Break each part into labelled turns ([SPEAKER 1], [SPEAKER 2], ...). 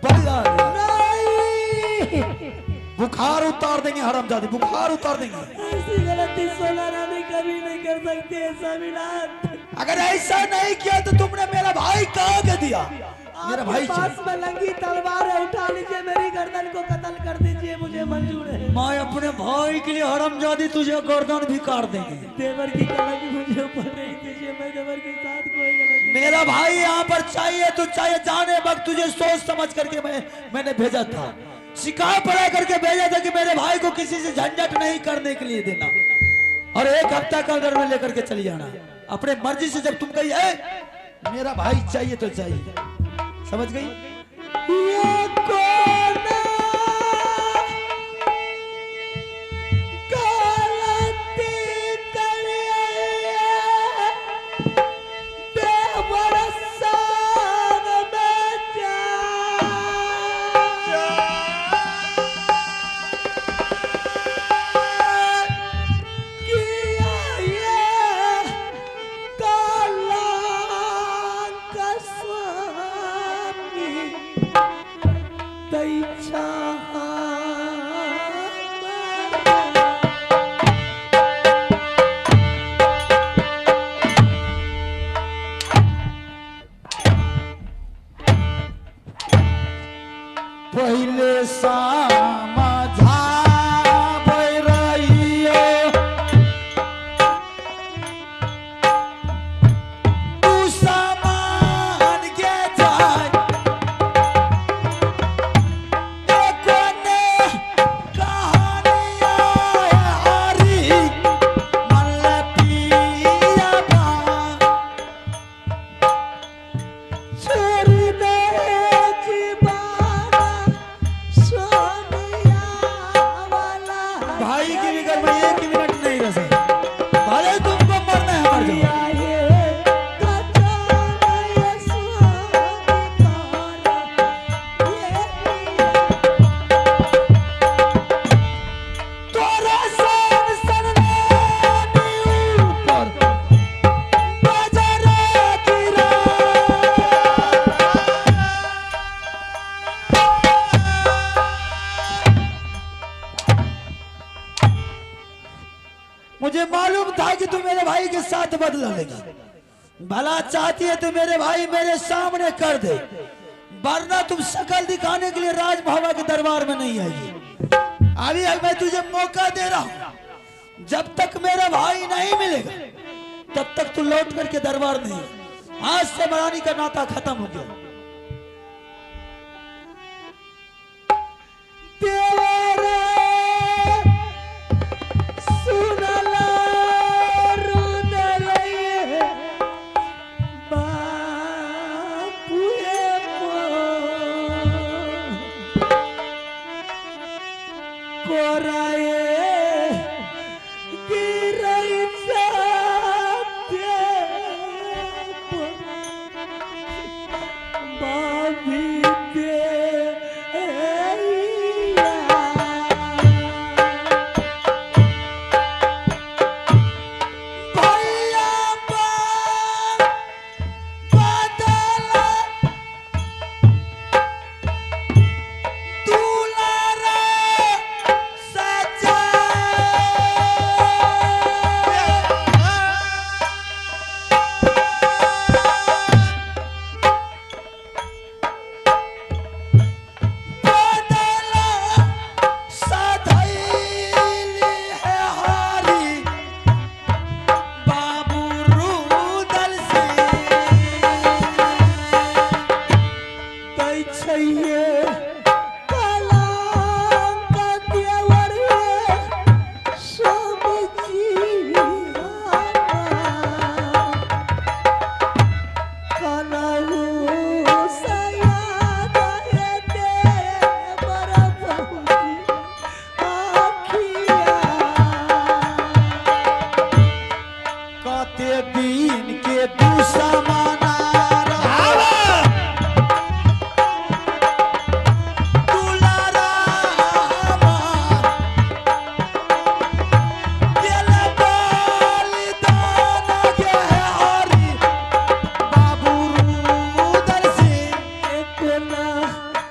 [SPEAKER 1] बढ़िया
[SPEAKER 2] नहीं,
[SPEAKER 1] बुखार उतार देंगे हरामजादी, बुखार उतार देंगे।
[SPEAKER 2] ऐसी गलती सोना रानी कभी नहीं कर सकती है स्वामीनाथ।
[SPEAKER 1] अगर ऐसा नहीं किया तो तुमने मेरा भाई कहाँ के दिया? मेरा भाई
[SPEAKER 2] पास में लंगी तलवार है, उठा लीजिए, मेरी गर्दन को कत्ल कर दीजिए, मुझे मंजूर है।
[SPEAKER 1] मैं अपने भाई के लिए हरामजादी तुझे गर्दन भी काट देंगे।
[SPEAKER 2] देवर की गलती मुझे ऊपर नहीं दीजिए, मैं देवर के साथ कोई गलती।
[SPEAKER 1] मेरा भाई यहाँ पर चाहिए तो चाहिए, जाने वक्त तुझे सोच समझ करके मैंने भेजा था, शिकायत पढ़ा करके भेजा था कि मेरे भाई को किसी से झंझट नहीं करने के लिए देना, और 1 हफ्ता का घर में लेकर के चली जाना अपने मर्जी से। जब तुम कही है मेरा भाई चाहिए तो चाहिए, समझ गई?
[SPEAKER 2] ये कौन गलती करे देवर संग में किया ये कलंक स्वामी दैच्छा।
[SPEAKER 1] पहले समझा रहियो तू सामान के जाए, देखो ने कहानियां हारी मन पिया बा
[SPEAKER 2] छोरी दे जीवाना स्वामिया वाला।
[SPEAKER 1] भाई की भी घर में 1 मिनट नहीं रह सकते, भले तुमको मरना है मर जाओ। तोरा सन सननानी ऊपर बजरा गिरा, मुझे मालूम था कि तुम मेरे भाई के साथ बदला लेगी। भला चाहती है तो मेरे भाई मेरे सामने कर दे, वरना तुम शक्ल दिखाने के लिए राजभवन के दरबार में नहीं आएगी। अभी मैं तुझे मौका दे रहा हूं, जब तक मेरा भाई नहीं मिलेगा तब तक तू लौट करके दरबार नहीं। आज से महारानी का नाता खत्म हो गया।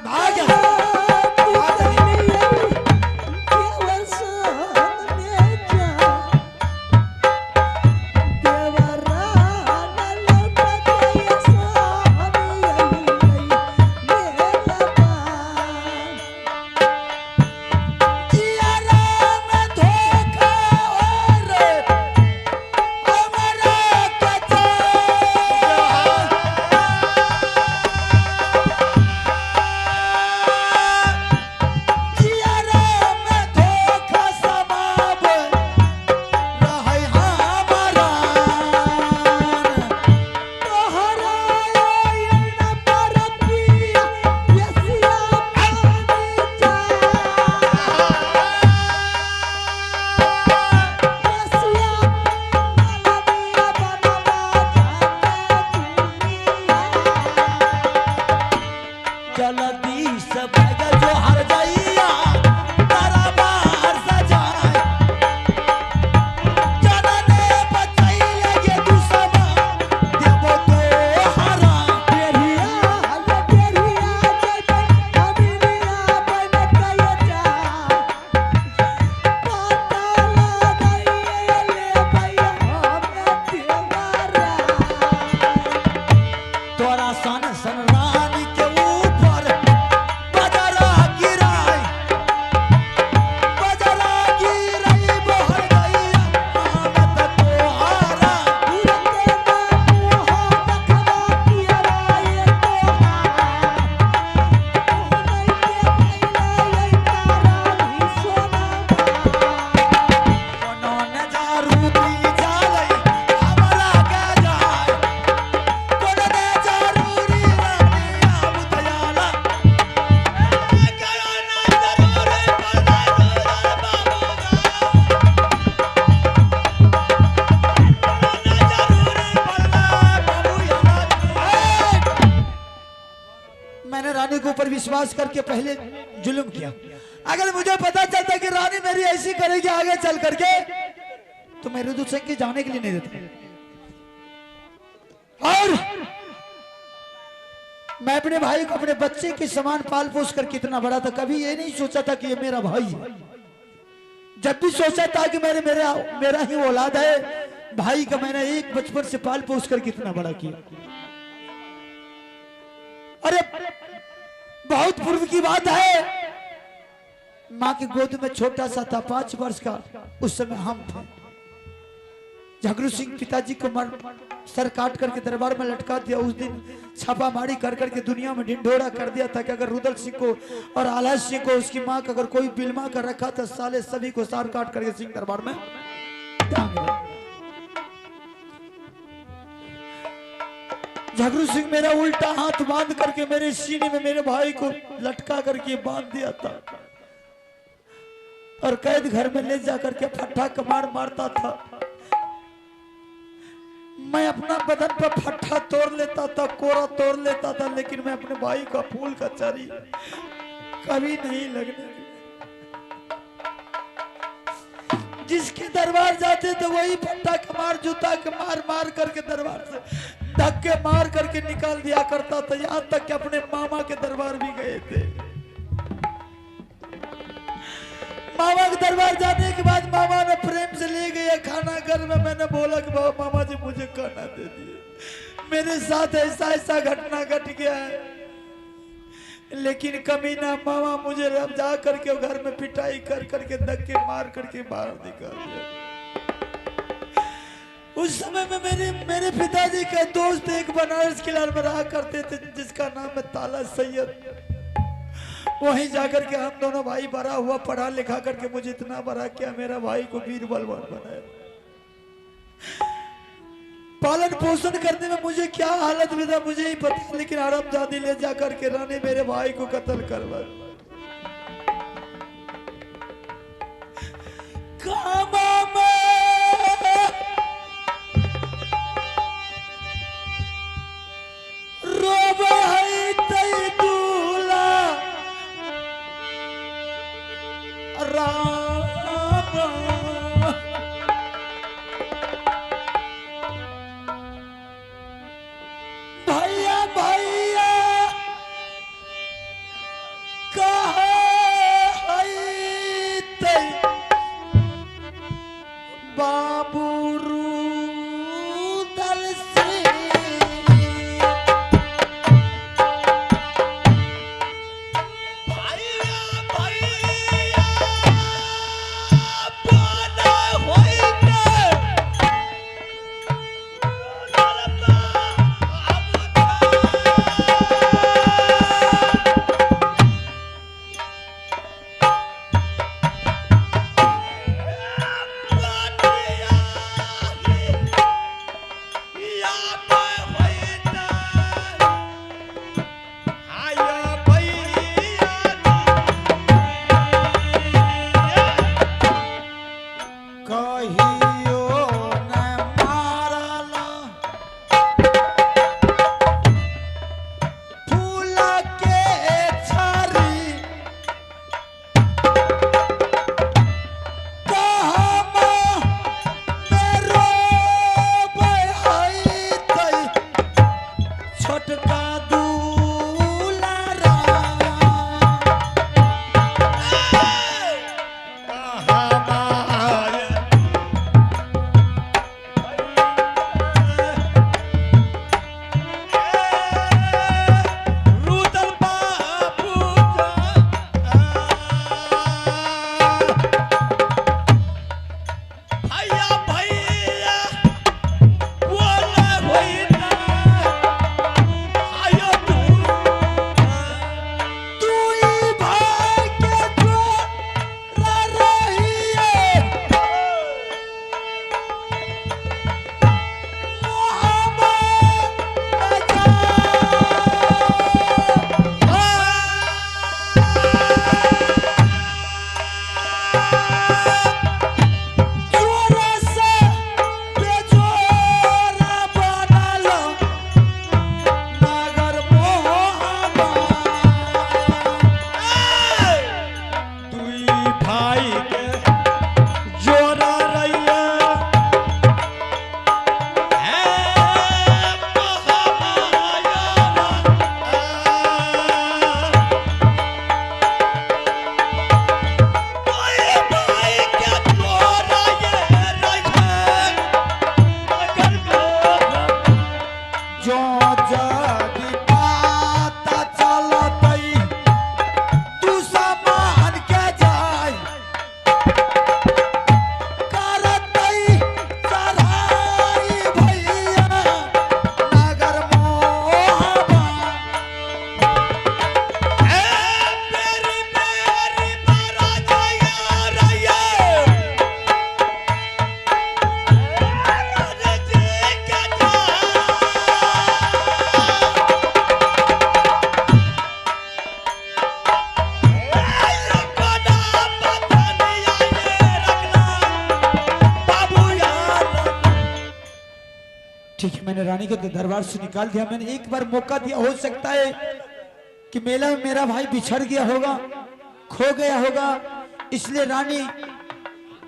[SPEAKER 1] आ गया विश्वास करके पहले जुल्म किया। अगर मुझे पता चलता कि रानी मेरी ऐसी करेगी आगे चल करके तो मैं रुद्र सिंह की जाने के लिए नहीं देता। और मैं अपने भाई को अपने बच्चे के समान पाल पोस कर कितना बड़ा था, कभी ये नहीं सोचा था कि ये मेरा भाई है। जब भी सोचा था कि मेरा ही औलाद है, भाई का मैंने एक बचपन से पाल पोस कर कितना बड़ा किया। अरे बहुत पूर्व की बात है, माँ की गोद में छोटा सा था 5 वर्ष का, उस समय हम थे। झगड़ू सिंह पिताजी को सर काट करके दरबार में लटका दिया। उस दिन छापामारी कर करके दुनिया में ढिंढोरा कर दिया था कि अगर रुदल सिंह को और आलास सिंह को उसकी माँ का अगर कोई बिलमा कर रखा था, साले सभी को सर काट करके सिंह दरबार में झगड़ू सिंह मेरा उल्टा हाथ बांध करके मेरे सीने में मेरे भाई को लटका करके बांध दिया था और कैद घर में ले जाकर के फट्टा कमार मारता था। मैं अपना बदन पर फट्टा तोड़ लेता था, कोरा तोड़ लेता था, लेकिन मैं अपने भाई का फूल का चरी कभी नहीं लगने। जिसके दरबार जाते तो वही फट्टा कमार जूता के मार मार करके दरबार से धक्के मार करके निकाल दिया करता था। यहां तक कि अपने मामा के दरबार भी गए थे। मामा के दरबार जाने के बाद मामा ने प्रेम से ले गया खाना घर में। मैंने बोला कि बाबा मामा जी मुझे खाना दे दिए, मेरे साथ ऐसा ऐसा घटना घट गया है। लेकिन कमीना मामा मुझे अब जा करके घर में पिटाई कर करके धक्के मार करके बाहर निकाल दिया। उस समय में मेरे पिताजी के दोस्त एक बनारस किला में रहा करते थे जिसका नाम है ताला सैयद। वहीं जाकर के हम दोनों भाई बड़ा हुआ, पढ़ा लिखा करके मुझे इतना बड़ा किया, मेरा भाई को वीर बलवान बनाया। पालन पोषण करने में मुझे क्या हालत में था मुझे ही पता, लेकिन हरामजादी ले जाकर के रानी मेरे भाई को कत्ल करवा। रानी को दरबार से निकाल दिया मैंने, एक बार मौका दिया, हो सकता है कि मेला में मेरा भाई बिछड़ गया होगा, खो गया होगा, इसलिए रानी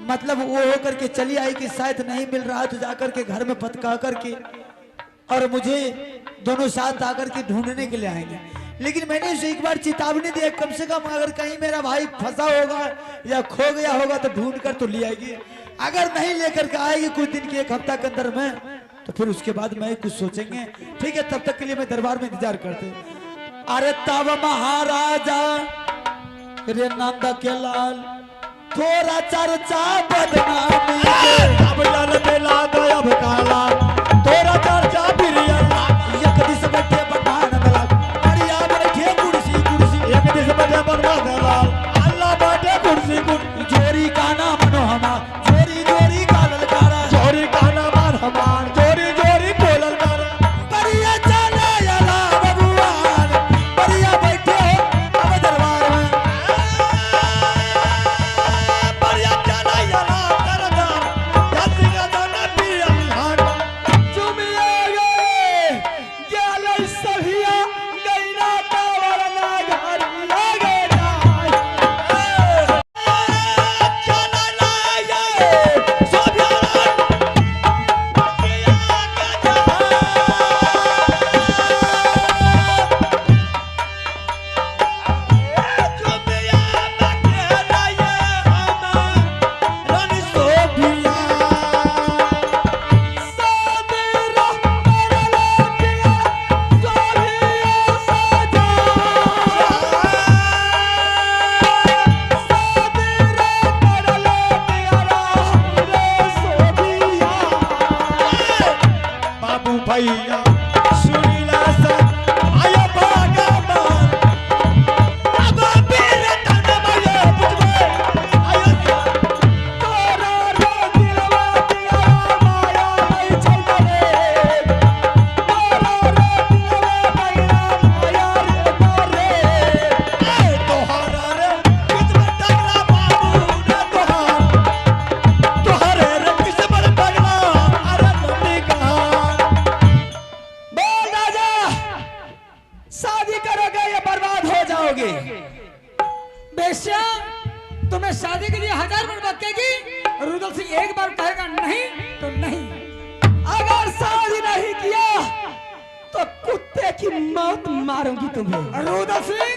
[SPEAKER 1] मतलब वो होकर के चली आई कि शायद नहीं मिल रहा तो जाकर के घर में पतका करके और मुझे दोनों साथ आकर के ढूंढने के लिए आएंगे। लेकिन मैंने उसे एक बार चेतावनी दिया, कम से कम अगर कहीं मेरा भाई फंसा होगा या खो गया होगा तो ढूंढ कर तो ले आएगी, अगर नहीं लेकर के आएगी कुछ दिन के, एक हफ्ता के अंदर में, तो फिर उसके बाद मैं कुछ सोचेंगे। ठीक है, तब तक के लिए मैं दरबार में इंतजार करते। अरे तब महाराजा रे नंद के लाल थोड़ा चर्चा बदनामी
[SPEAKER 3] अब लाल बेला गया काला तोरा चर्चा बिरिया
[SPEAKER 1] एक दिस बैठे पठान दला बढ़िया बैठे कुर्सी कुर्सी
[SPEAKER 3] एक दिस बजे बनवा दलाल अल्लाह बाटे कुर्सी कुर्सी
[SPEAKER 1] जोरी का नाम मनोहमा जोरी जोरी का ललकारा
[SPEAKER 3] जोरी काना मार हमार जोरी जोरी बोलल कर
[SPEAKER 1] बढ़िया चला यला भगवान बढ़िया बैठे हो अब दरबार में
[SPEAKER 3] बढ़िया चला याला करदा जल्दी गाना बिरिया
[SPEAKER 2] चुमिए गेल सभिया गैना टावर ना घर लगे जाय
[SPEAKER 3] चला ना ये सोभिया बाबू भैया सुनीला सा आया भागा मान अब पीर तन माया पुजवे आया
[SPEAKER 2] तोरा रो दिलवा दिया माया नहीं चलता रे तोरा रो दिलवा माया रे
[SPEAKER 3] ए तोहरा रे किस्मत तगड़ा बाबू रे तोहरे रे किस्मत तगड़ा अरे नंदी कहां
[SPEAKER 2] बोल राजा शादी करोगे या बर्बाद हो जाओगे। बेश्या तुम्हें शादी के लिए 1000 बार बकेगी। रुदल सिंह एक बार कहेगा नहीं तो नहीं, अगर शादी नहीं किया तो कुत्ते की मौत मारूंगी तुम्हें। रुदल सिंह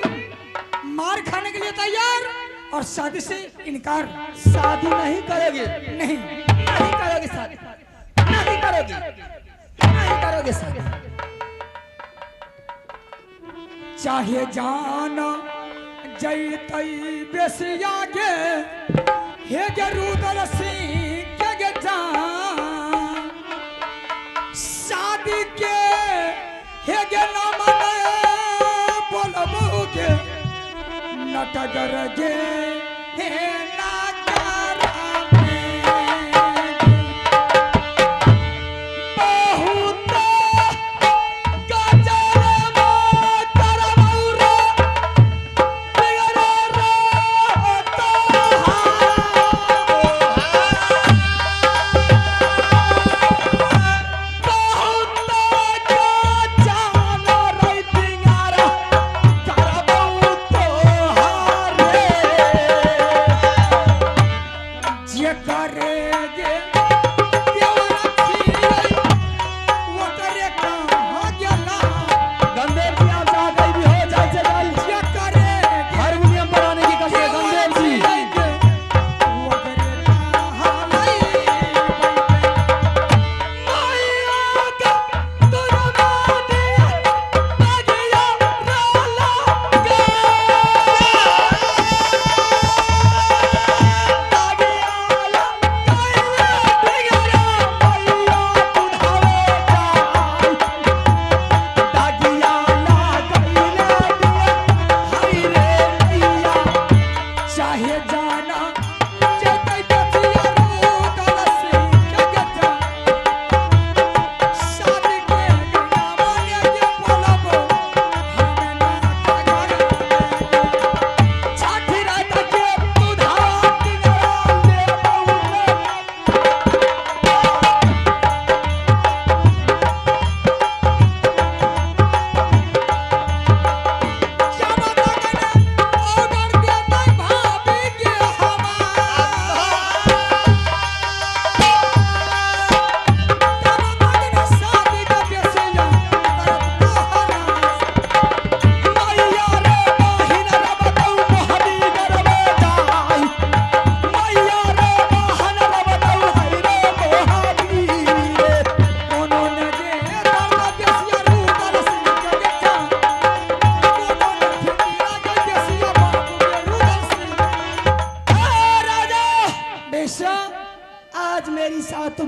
[SPEAKER 2] मार खाने के लिए तैयार और शादी से इनकार। शादी नहीं करोगे, नहीं नहीं करोगे शादी, नहीं करोगे, नहीं करोगे शादी। चाहे जाना जैतई बेसिया के हे गे रुदल सिंह के गे जान शादी के हे गे नाम बोलबू के नटगर गे हे नाकारा में बहुत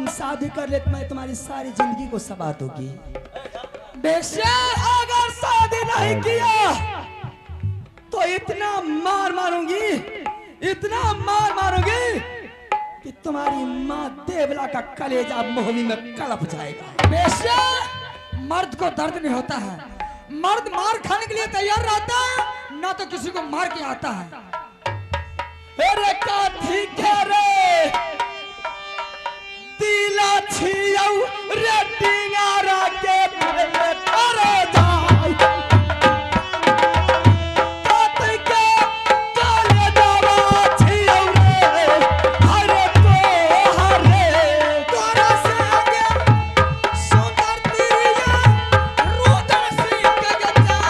[SPEAKER 2] तुम शादी कर ले तो मैं तुम्हारी सारी जिंदगी को सवार दूंगी। बेशा अगर शादी नहीं किया तो इतना मार मारूंगी, इतना मार मारूंगी कि तुम्हारी माँ देवला का कलेजा मोहनी में कलप जाएगा। बेशा मर्द को दर्द नहीं होता है, मर्द मार खाने के लिए तैयार रहता है, ना तो किसी को मार के आता है। अरे काठी के रे दिला छियौ रे डिंगारा के अरे जाय काठी के काले दावा छियौ रे अरे तो हरे तोरा से आगे सुंदर तिरिया रुद्र सिंह के गजा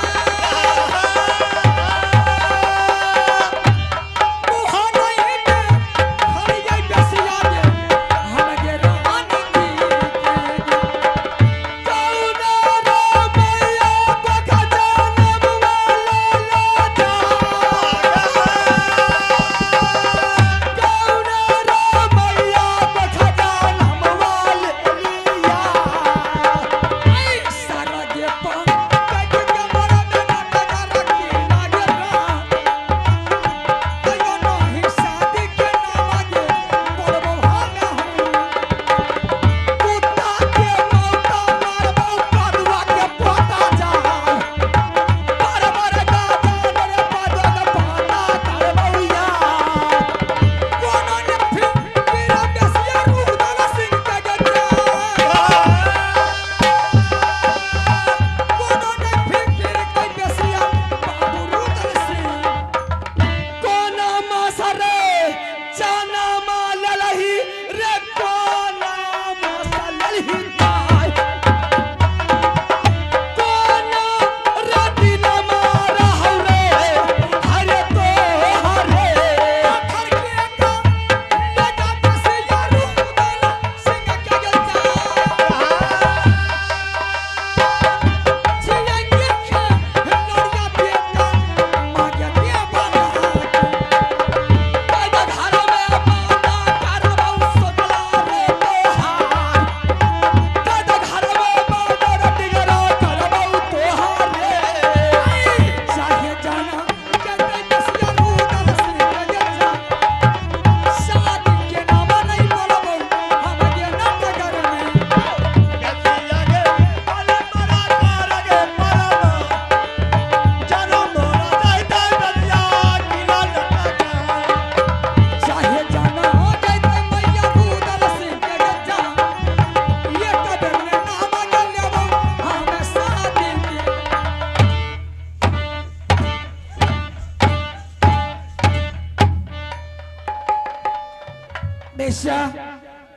[SPEAKER 2] बेशा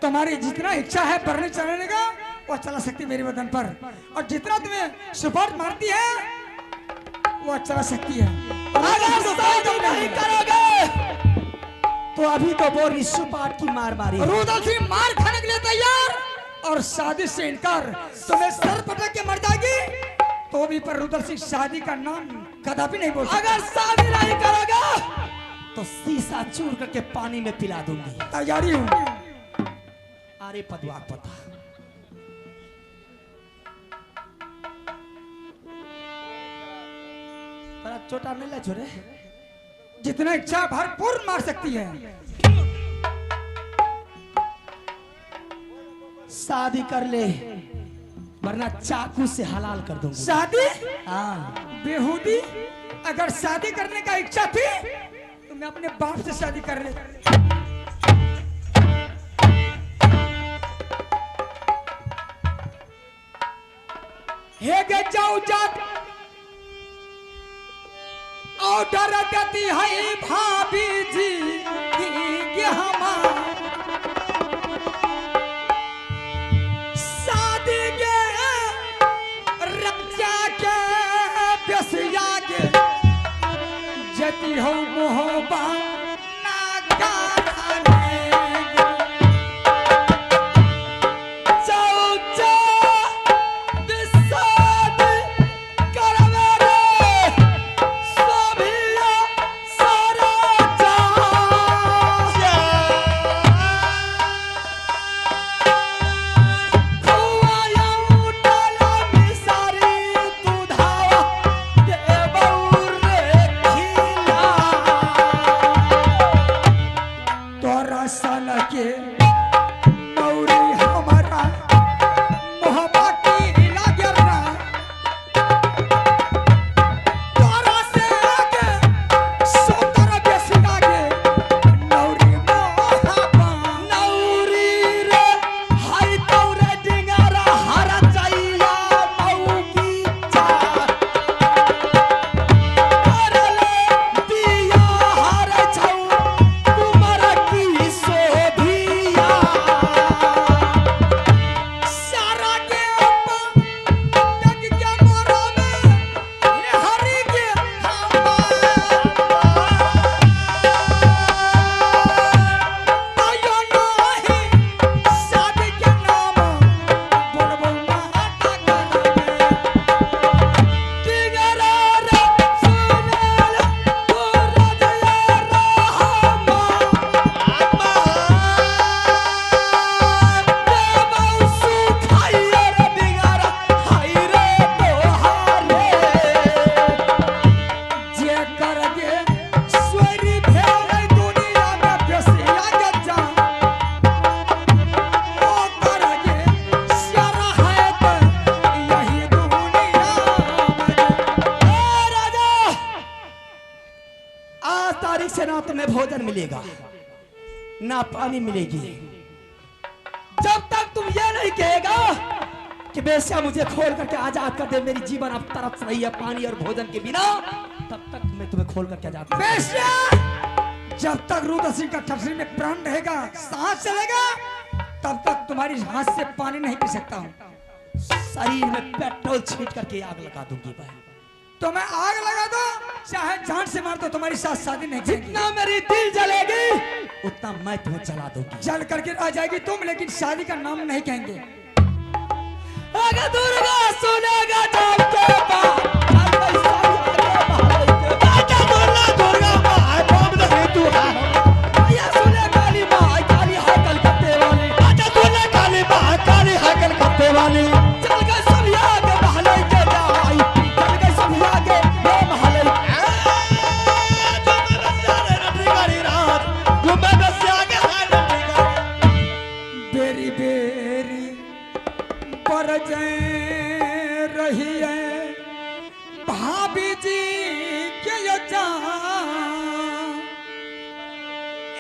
[SPEAKER 2] तुम्हारी जितना इच्छा है बढ़ने चलने का वो चला सकती मेरे बदन पर, और जितना तुम्हें सपोर्ट मारती है वो चला सकती है। अगर शादी नहीं करोगे तो अभी तो बोरी सुपाट की मार मारी, रुदल सिंह मार खाने के लिए तैयार, और शादी से इनकार तुम्हें सर पटक के मर जाएगी तो भी पर रुदल सिंह शादी का नाम कदापि नहीं बोल सकता। अगर शादी नहीं करोगे तो शीशा चूर करके पानी में पिला दूंगी। तैयारी हूं। अरे पदवा पता पर चोटा नहीं ले छोरे, जितना इच्छा भरपूर मार सकती है। शादी कर ले वरना चाकू से हलाल कर दूंगी। शादी? हाँ बेहूदी, अगर शादी करने का इच्छा थी तो मैं अपने बाप से शादी कर ले। हे गे जाऊ जात ऑर्डर देती है भाभी जी कि हमार शादी के रक्षा के बेसिया के जती हो मोहबा करगे स्वरी भेल दुनिया में बेसिया गजा ओ करगे सारा है तो यही दुनिया में ए राजा आज तारीख से ना तुम्हें भोजन मिलेगा ना पानी मिलेगी जब तक तुम ये नहीं कहेगा कि बेस्या मुझे खोल करके आजाद कर दे मेरी जीवन अब तरफ रही है पानी और भोजन के बिना तब तक मैं तुम्हें खोल करके आजाद कर बेस्या जब तक रुद्र सिंह का ठठरी में प्राण रहेगा सांस चलेगा तब तक तुम्हारी हाथ से पानी नहीं पी सकता हूँ शरीर में पेट्रोल छींट करके आग लगा दूंगी भाई तो मैं आग लगा दो चाहे जान से मार दो तुम्हारी साथ शादी नहीं जितना मेरी दिल जलेगी उतना मैं तुम्हें जला दूंगी जल करके आ जाएगी तुम लेकिन शादी का नाम नहीं कहेंगे अगर दुर्गा सुनेगा जब के बाद दुर्गा माँ बम दे तू ये सुने काली माँ काली है कलकत्ते वाली अच्छा सुने काली माँ काली है कलकत्ते वाली चल के सब आगे बहले के जाई चल के सब आगे ये महले जो मैं बस आगे है बेरी बेरी पर जय रही है भाभी जी के यजा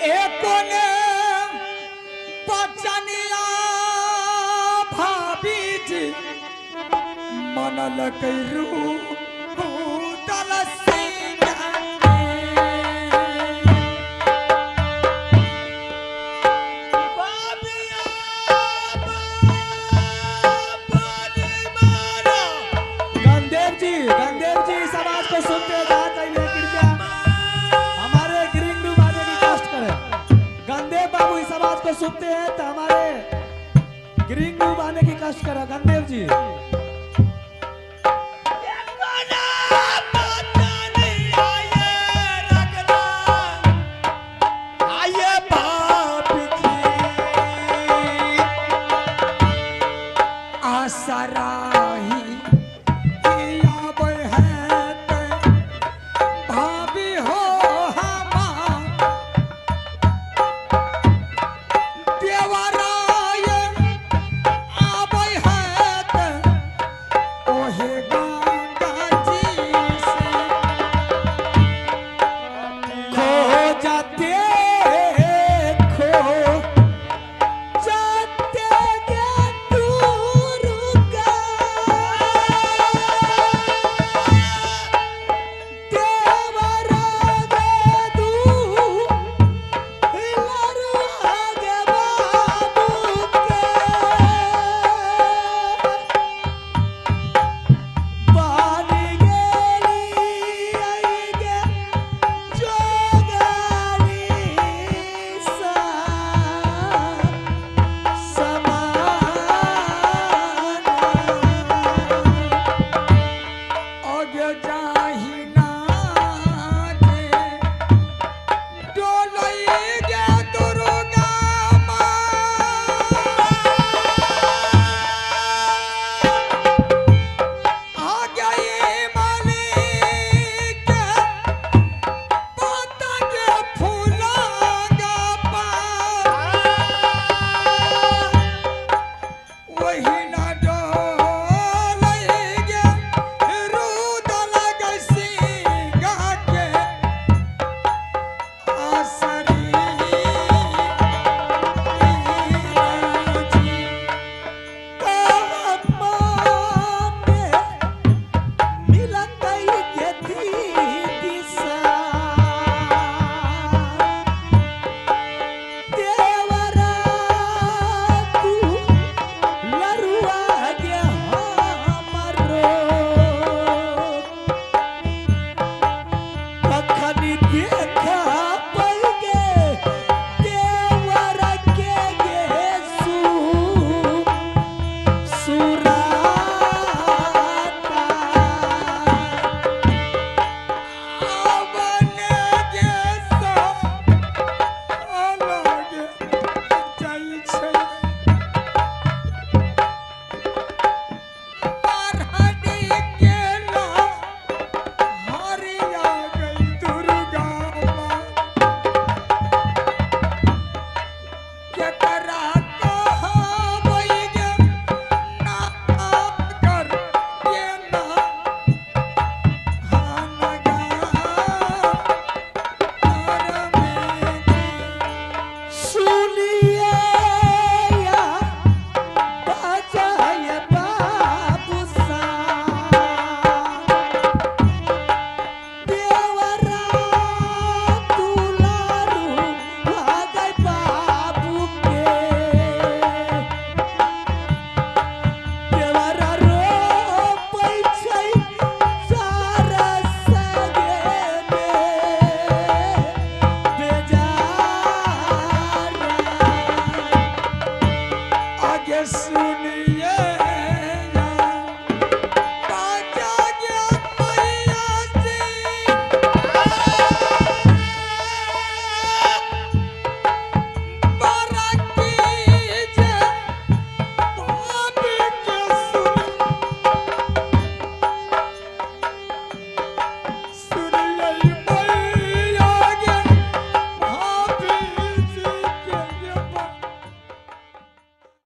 [SPEAKER 2] एक ने बचनिया भाभी जी मनल करू दल गंगदेव जी समाज को सुनते हैं जहाँ चाहिए कृपया हमारे ग्रीन रूम आने की कष्ट करें गंगदेव बाबू इस समाज को सुनते हैं तो हमारे ग्रीन रूम आने की कष्ट करें गंगदेव